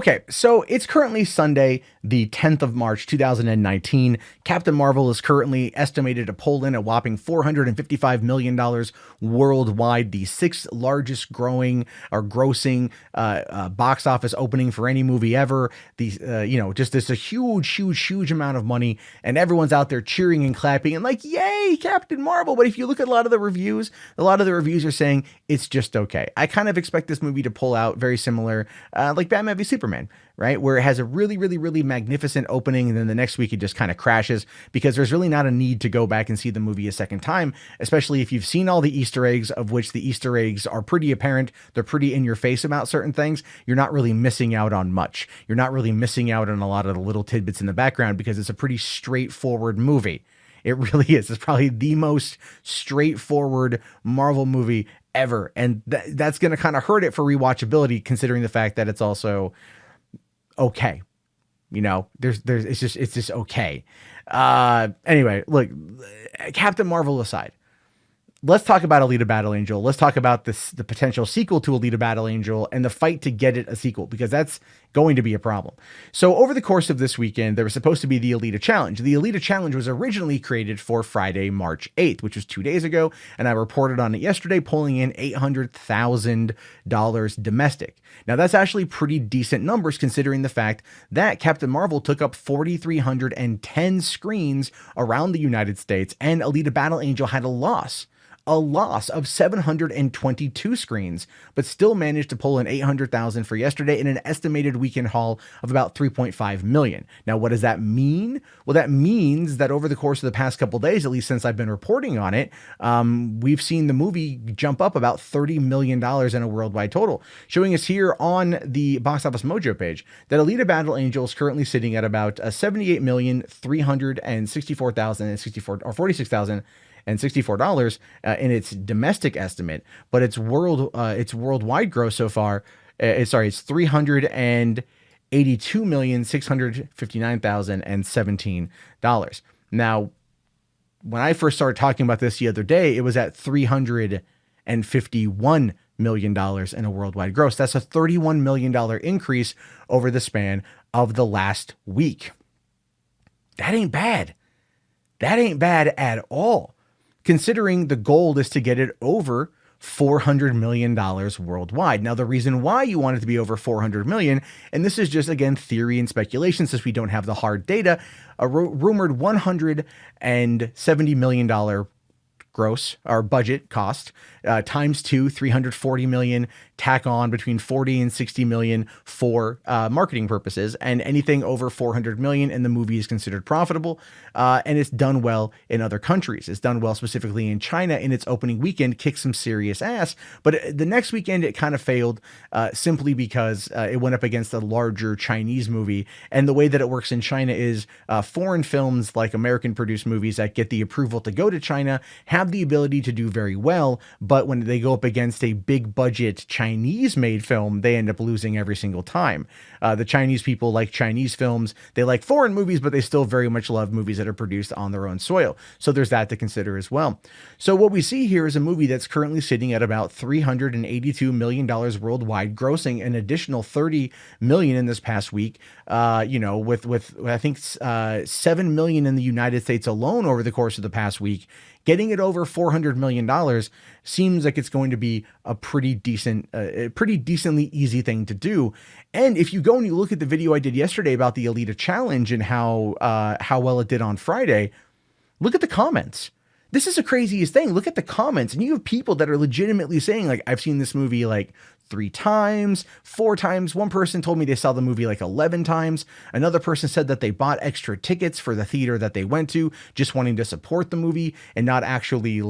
Okay, so it's currently Sunday, the 10th of March, 2019. Captain Marvel is currently estimated to pull in a whopping $455 million worldwide, the sixth largest grossing box office opening for any movie ever. Just this a huge amount of money, and everyone's out there cheering and clapping and like, yay, Captain Marvel. But if you look at a lot of the reviews are saying it's just okay. I kind of expect this movie to pull out very similar, like Batman v Superman, right? Where it has a really magnificent opening, and then the next week it just kind of crashes because there's really not a need to go back and see the movie a second time, especially if you've seen all the Easter eggs, of which the Easter eggs are pretty apparent. They're pretty in your face about certain things. You're not really missing out on much. You're not really missing out on a lot of the little tidbits in the background because it's a pretty straightforward movie. It really is. It's probably the most straightforward Marvel movie ever. And that's going to kind of hurt it for rewatchability, considering the fact that it's also okay. It's just okay. Anyway, look, Captain Marvel aside, let's talk about Alita Battle Angel. Let's talk about the potential sequel to Alita Battle Angel and the fight to get it a sequel, because that's going to be a problem. So over the course of this weekend, there was supposed to be the Alita Challenge. The Alita Challenge was originally created for Friday, March 8th, which was 2 days ago, and I reported on it yesterday, pulling in $800,000 domestic. Now, that's actually pretty decent numbers considering the fact that Captain Marvel took up 4,310 screens around the United States, and Alita Battle Angel had a loss of 722 screens, but still managed to pull in 800,000 for yesterday in an estimated weekend haul of about 3.5 million. Now, what does that mean? Well, that means that over the course of the past couple days, at least since I've been reporting on it, we've seen the movie jump up about $30 million in a worldwide total, showing us here on the Box Office Mojo page that Alita Battle Angel is currently sitting at about 78,364,064 or 46,000 and $64 in its domestic estimate, but its worldwide gross so far, it's $382,659,017. Now, when I first started talking about this the other day, it was at $351 million in a worldwide gross. That's a $31 million increase over the span of the last week. That ain't bad. That ain't bad at all, considering the goal is to get it over $400 million worldwide. Now, the reason why you want it to be over 400 million, and this is just, again, theory and speculation since we don't have the hard data, a rumored $170 million gross or budget cost times 2, 340 million, tack on between 40 and 60 million for marketing purposes, and anything over 400 million and the movie is considered profitable, and it's done well in other countries. It's done well specifically in China in its opening weekend, kicked some serious ass, but the next weekend it kind of failed simply because it went up against a larger Chinese movie, and the way that it works in China is foreign films, like American produced movies that get the approval to go to China, have the ability to do very well, but when they go up against a big budget Chinese made film, they end up losing every single time. The Chinese people like Chinese films. They like foreign movies, but they still very much love movies that are produced on their own soil. So there's that to consider as well. So what we see here is a movie that's currently sitting at about $382 million worldwide, grossing an additional 30 million in this past week. With I think 7 million in the United States alone over the course of the past week. Getting it over $400 million seems like it's going to be a pretty decently easy thing to do. And if you go and you look at the video I did yesterday about the Alita Challenge and how well it did on Friday, look at the comments. This is the craziest thing. Look at the comments, and you have people that are legitimately saying, like, I've seen this movie like 3 times, 4 times. One person told me they saw the movie like 11 times. Another person said that they bought extra tickets for the theater that they went to, just wanting to support the movie and not actually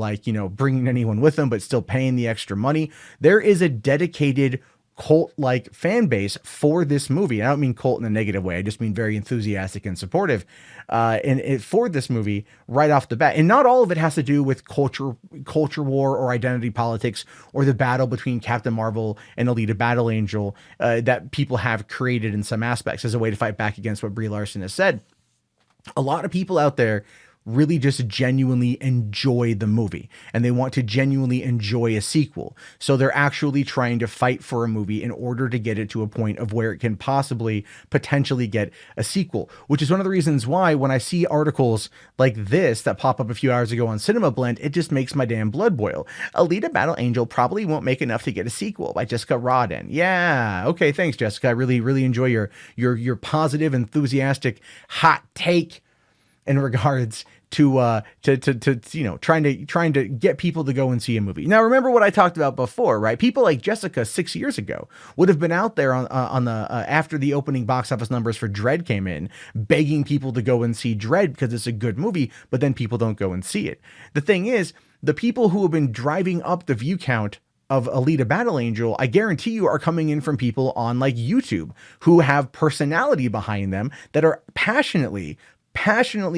bringing anyone with them, but still paying the extra money. There is a dedicated cult-like fan base for this movie. I don't mean cult in a negative way. I just mean very enthusiastic and supportive for this movie right off the bat. And not all of it has to do with culture war or identity politics or the battle between Captain Marvel and Alita Battle Angel that people have created in some aspects as a way to fight back against what Brie Larson has said. A lot of people out there really just genuinely enjoy the movie and they want to genuinely enjoy a sequel. So they're actually trying to fight for a movie in order to get it to a point of where it can possibly potentially get a sequel, which is one of the reasons why when I see articles like this that pop up a few hours ago on Cinema Blend, it just makes my damn blood boil. Alita Battle Angel probably won't make enough to get a sequel by Jessica Rodden. Yeah, okay, thanks, Jessica. I really enjoy your positive, enthusiastic, hot take in regards to trying to get people to go and see a movie. Now, remember what I talked about before, right? People like Jessica 6 years ago would have been out there on the after the opening box office numbers for Dredd came in, begging people to go and see Dredd because it's a good movie, but then people don't go and see it. The thing is, the people who have been driving up the view count of Alita Battle Angel, I guarantee you are coming in from people on like YouTube who have personality behind them that are passionately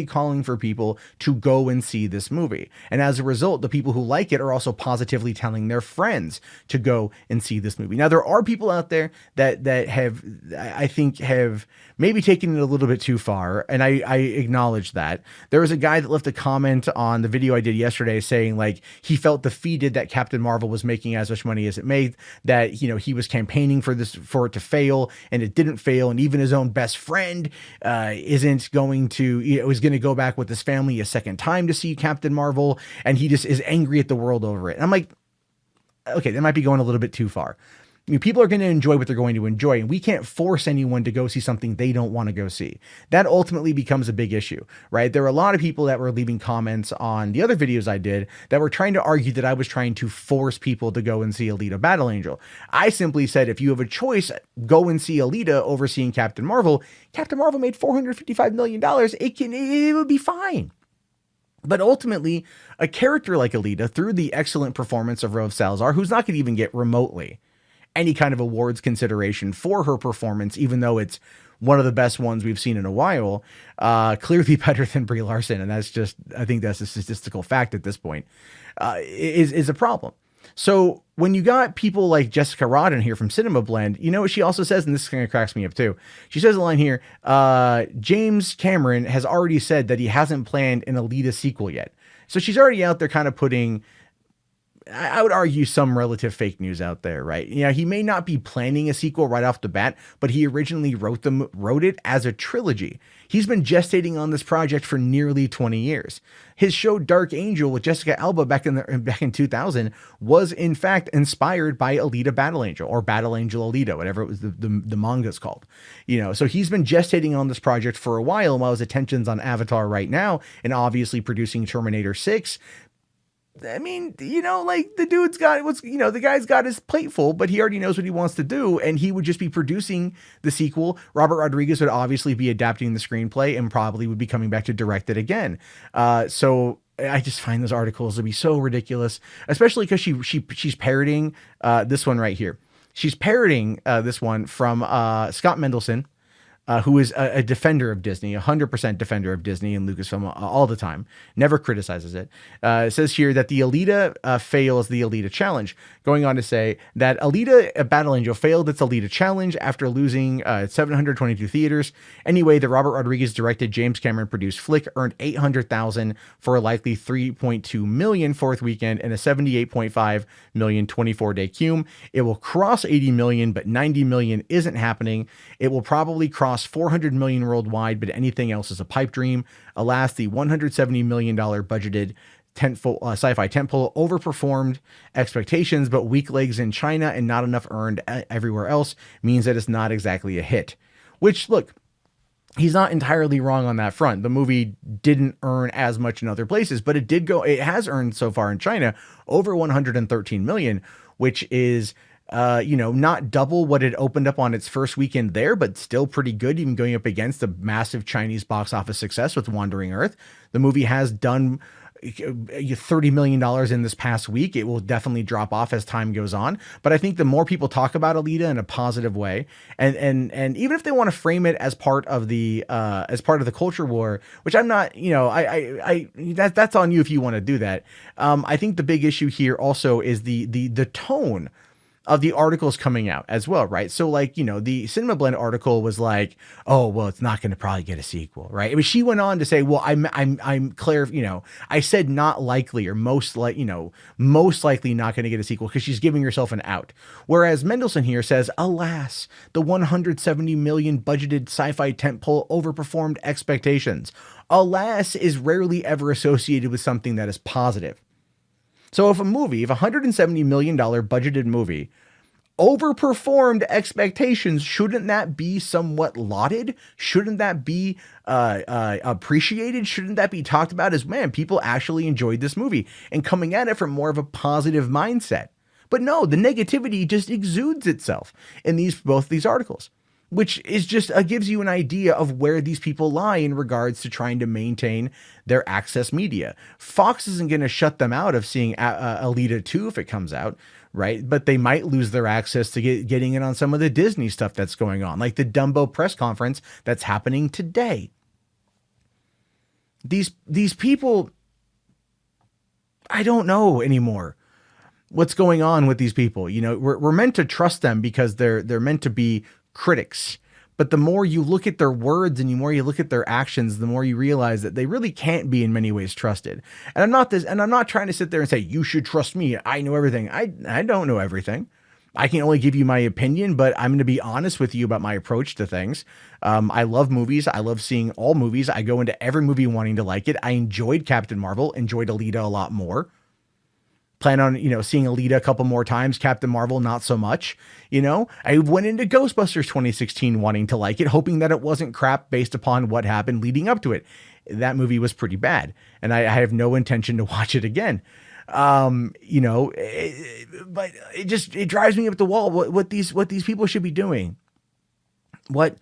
calling for people to go and see this movie. And as a result, the people who like it are also positively telling their friends to go and see this movie. Now, there are people out there that have, I think, have maybe taken it a little bit too far. And I acknowledge that. There was a guy that left a comment on the video I did yesterday saying like he felt defeated that Captain Marvel was making as much money as it made, that, he was campaigning for it to fail and it didn't fail. And even his own best friend isn't going to, is going to go back with his family a second time to see Captain Marvel. And he just is angry at the world over it. And I'm like, okay, that might be going a little bit too far. People are going to enjoy what they're going to enjoy, and we can't force anyone to go see something they don't want to go see. That ultimately becomes a big issue, right? There were a lot of people that were leaving comments on the other videos I did that were trying to argue that I was trying to force people to go and see Alita Battle Angel. I simply said, if you have a choice, go and see Alita over seeing Captain Marvel. Captain Marvel made $455 million. It would be fine. But ultimately, a character like Alita, through the excellent performance of Rose Salazar, who's not going to even get remotely any kind of awards consideration for her performance, even though it's one of the best ones we've seen in a while, clearly better than Brie Larson. And that's just, I think that's a statistical fact at this point, is a problem. So when you got people like Jessica Rodden here from Cinema Blend, you know what she also says, and this kind of cracks me up too. She says a line here, James Cameron has already said that he hasn't planned an Alita sequel yet. So she's already out there kind of putting, I would argue, some relative fake news out there, right? He may not be planning a sequel right off the bat, but he originally wrote it as a trilogy. He's been gestating on this project for nearly 20 years. His show Dark Angel with Jessica Alba back in 2000 was in fact inspired by Alita Battle Angel, or Battle Angel Alita, whatever it was the manga's called. So he's been gestating on this project for a while his attention's on Avatar right now, and obviously producing Terminator 6. I mean, like the dude's got the guy's got his plate full, but he already knows what he wants to do, and he would just be producing the sequel. Robert Rodriguez would obviously be adapting the screenplay and probably would be coming back to direct it again. So I just find those articles to be so ridiculous, especially because she's parroting this one right here. She's parroting this one from Scott Mendelson, who is a defender of Disney, 100% defender of Disney and Lucasfilm all the time, never criticizes it. It says here that the Alita fails the Alita Challenge, going on to say that Alita Battle Angel failed its Alita Challenge after losing 722 theaters. Anyway, the Robert Rodriguez directed, James Cameron produced flick earned $800,000 for a likely $3.2 million fourth weekend and a $78.5 million 24-day cum. It will cross $80 million, but $90 million isn't happening. It will probably cross $400 million worldwide, but anything else is a pipe dream. Alas, the $170 million budgeted sci-fi tentpole overperformed expectations, but weak legs in China and not enough earned everywhere else means that it's not exactly a hit. Which, look, he's not entirely wrong on that front. The movie didn't earn as much in other places, but it has earned so far in China over $113 million, which is not double what it opened up on its first weekend there, but still pretty good, even going up against the massive Chinese box office success with Wandering Earth. The movie has done $30 million in this past week. It will definitely drop off as time goes on. But I think the more people talk about Alita in a positive way, and even if they want to frame it as part of the culture war, which I'm not, that's on you if you want to do that. I think the big issue here also is the tone of the articles coming out as well, right? So like, the Cinema Blend article was like, oh, well, it's not going to probably get a sequel, right? I mean, she went on to say, well, I'm clear, I said not likely or most likely not going to get a sequel because she's giving herself an out. Whereas Mendelsohn here says, alas, the 170 million budgeted sci-fi tentpole overperformed expectations. Alas is rarely ever associated with something that is positive. So if a $170 million budgeted movie overperformed expectations, shouldn't that be somewhat lauded? Shouldn't that be appreciated? Shouldn't that be talked about as, man, people actually enjoyed this movie and coming at it from more of a positive mindset? But no, the negativity just exudes itself in both these articles, which is just gives you an idea of where these people lie in regards to trying to maintain their access media. Fox isn't going to shut them out of seeing Alita 2 if it comes out, right? But they might lose their access to getting in on some of the Disney stuff that's going on, like the Dumbo press conference that's happening today. These people, I don't know anymore what's going on with these people. We're meant to trust them because they're meant to be critics. But the more you look at their words and the more you look at their actions, the more you realize that they really can't be in many ways trusted. And I'm not trying to sit there and say, you should trust me, I know everything. I don't know everything. I can only give you my opinion, but I'm going to be honest with you about my approach to things. I love movies. I love seeing all movies. I go into every movie wanting to like it. I enjoyed Captain Marvel, enjoyed Alita a lot more. Plan on, seeing Alita a couple more times. Captain Marvel, not so much. I went into Ghostbusters 2016 wanting to like it, hoping that it wasn't crap based upon what happened leading up to it. That movie was pretty bad, and I have no intention to watch it again. But it drives me up the wall what these people should be doing. What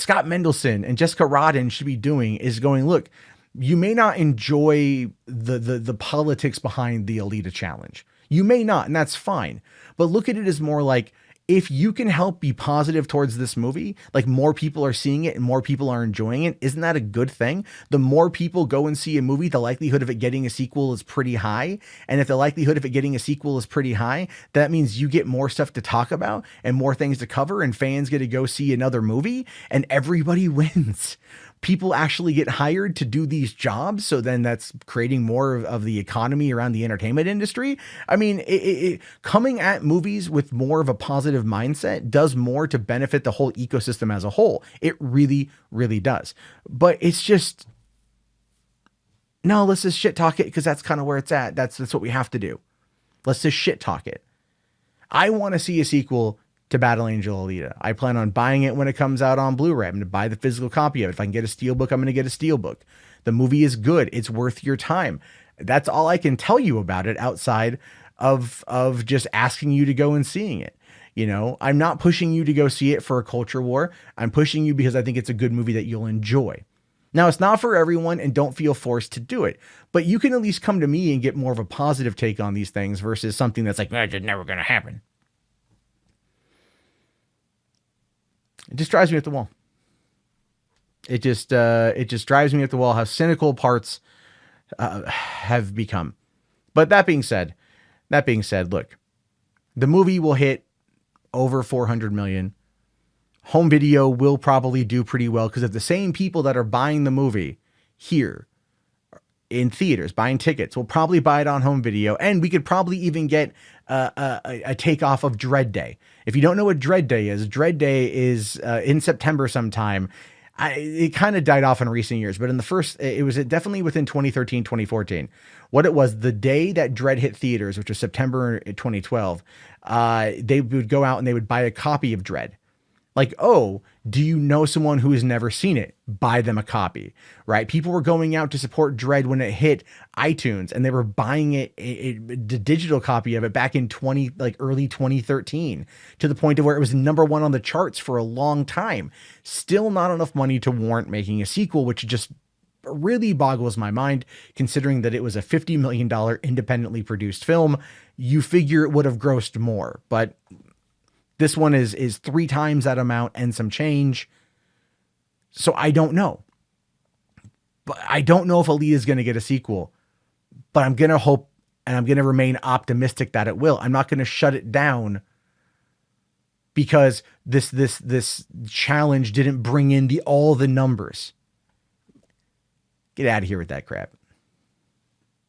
Scott Mendelsohn and Jessica Rodden should be doing is going, look, you may not enjoy the politics behind the Alita challenge. You may not, and that's fine. But look at it as more like, if you can help be positive towards this movie, like more people are seeing it and more people are enjoying it, isn't that a good thing? The more people go and see a movie, the likelihood of it getting a sequel is pretty high. And if the likelihood of it getting a sequel is pretty high, that means you get more stuff to talk about and more things to cover, and fans get to go see another movie, and everybody wins. People actually get hired to do these jobs. So then that's creating more of the economy around the entertainment industry. I mean, coming at movies with more of a positive mindset does more to benefit the whole ecosystem as a whole. It really, really does. But it's just, no, let's just shit talk it because that's kind of where it's at. That's what we have to do. Let's just shit talk it. I want to see a sequel to Battle Angel Alita. I plan on buying it when it comes out on Blu-ray. I'm going to buy the physical copy of it. If I can get a steelbook, I'm going to get a steelbook. The movie is good. It's worth your time. That's all I can tell you about it outside of just asking you to go and seeing it. I'm not pushing you to go see it for a culture war. I'm pushing you because I think it's a good movie that you'll enjoy. Now, it's not for everyone, and don't feel forced to do it, but you can at least come to me and get more of a positive take on these things versus something that's like, that's just never going to happen. It just drives me up the wall. It just drives me up the wall how cynical parts have become. But that being said, look, the movie will hit over 400 million. Home video will probably do pretty well because if the same people that are buying the movie here in theaters, buying tickets, will probably buy it on home video, and we could probably even get a takeoff of Dread Day. If you don't know what Dread Day is in September sometime. It kind of died off in recent years, but it was definitely within 2013, 2014. What it was, the day that Dread hit theaters, which was September 2012, they would go out and they would buy a copy of Dread. Like, oh, do you know someone who has never seen it? Buy them a copy, right? People were going out to support Dread when it hit iTunes, and they were buying the digital copy of it back in early 2013, to the point of where it was number one on the charts for a long time. Still not enough money to warrant making a sequel, which just really boggles my mind, considering that it was a $50 million independently produced film. You figure it would have grossed more, but this one is 3 times that amount and some change. So I don't know. But I don't know if Alita is going to get a sequel. But I'm going to hope And I'm going to remain optimistic that it will. I'm not going to shut it down because this challenge didn't bring in all the numbers. Get out of here with that crap.